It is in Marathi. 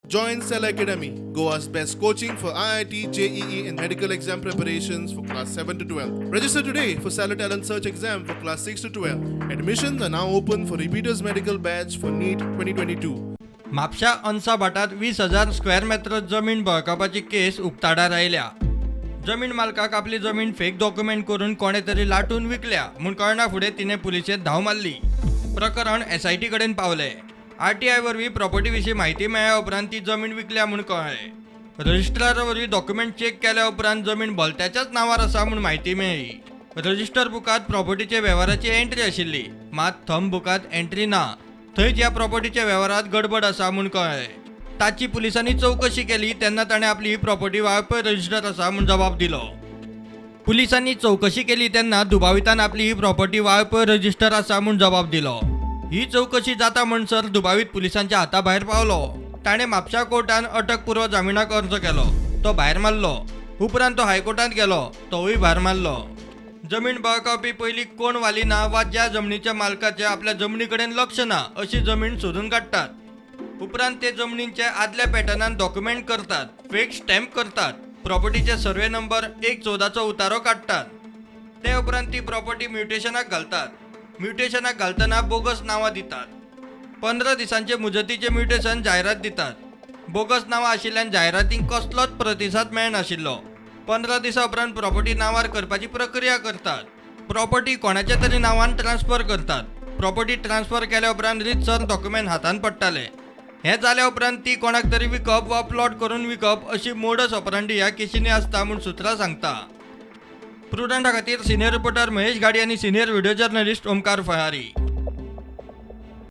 Join Cell Academy, Goa's best coaching for IIT, JEE and medical exam preparations for class 7 to 12. Register today for Cell Talent Search exam for class 6 to 12. Admissions are now open for repeaters medical batch for NEET 2022. म्हापशा अनसा भाटात 20,000 स्क्वेअर मीटर जमीन बळकावपाची केस उक्ताडार आयल्या. जमीन मालकाक आपली जमीन फेक डॉक्युमेंट करून कोणे तरी लाटून विकल्या म्हूण कळना फुडें तिने पुलिशेंत धांव मारली. प्रकरण SIT कडेन पावले. RTI वरवीं प्रॉपर्टी विशीं म्हायती मेळ्ळ्या उपरांत ती जमीन विकल्या म्हूण कळ्ळें. रजिस्ट्रारा वरवीं डॉक्युमेंट चेक केल्या उपरांत जमीन भलत्याच्याच नांवार आसा म्हूण म्हायती मेळ्ळी. रजिस्टर बुकांत प्रॉपर्टीच्या वेव्हाराची एंट्री आशिल्ली, मात थंब बुकांत एंट्री ना. थंयच ह्या प्रॉपर्टीच्या वेव्हारांत गडबड आसा म्हूण कळ्ळें. ताची पुलिसांनी चवकशी केली तेन्ना ताणें आपली ही प्रॉपर्टी वाळपय रजिस्टर आसा म्हूण जबाब दिलो. पुलिसांनी चवकशी केली तेन्ना दुबावितान आपली ही प्रॉपर्टी वाळपय रजिस्टर आसा म्हूण जबाब दिलो. ही चवकशी जाता म्हणसर दुबावीत पुलिसांच्या हाता भायर पावलो. ताणें म्हापशा कोर्टान अटकपूर्व जामिनाक अर्ज केलो. तो भायर मारलो. उपरांत तो हायकोर्टांत गेलो. तोवूय भायर मारलो. जमीन बळकावपी पयलीं कोण वालिना वा ज्या जमनीच्या मालकाचें आपल्या जमनी कडेन लक्ष ना अशी जमीन सोदून काडटात. उपरांत ते जमनींचे आदल्या पॅटर्नान डॉक्युमेंट करतात, फेक स्टॅम्प करतात, प्रॉपर्टीचे सर्वे नंबर 1/14चो उतारो काडटात. ते उपरांत ती प्रॉपर्टी म्युटेशनाक घालतात. म्युटेशनाक घालतना बोगस नांवां दितात. 15 दिसांचे मुजतीचे म्युटेशन जायरात दितात. बोगस नांवां आशिल्ल्यान जायरातींक कसलोच प्रतिसाद मेळनाशिल्लो. 15 दिसां उपरांत प्रॉपर्टी नांवार करपाची प्रक्रिया करतात. प्रॉपर्टी कोणाच्या तरी नांवान ट्रान्सफर करतात. प्रॉपर्टी ट्रान्सफर केल्या उपरांत रितसर डॉक्युमेंट हातान पडटाले. हें जाल्या उपरांत ती कोणाक तरी विकप वा प्लॉट करून विकप अशी मोडस ऑपरांडी ह्या केशींनी आसता म्हूण सुत्रां सांगता. प्रुडंटा खातीर सिनियर रिपोर्टर महेश गाडी आनी senior video journalist Omkar Phalari.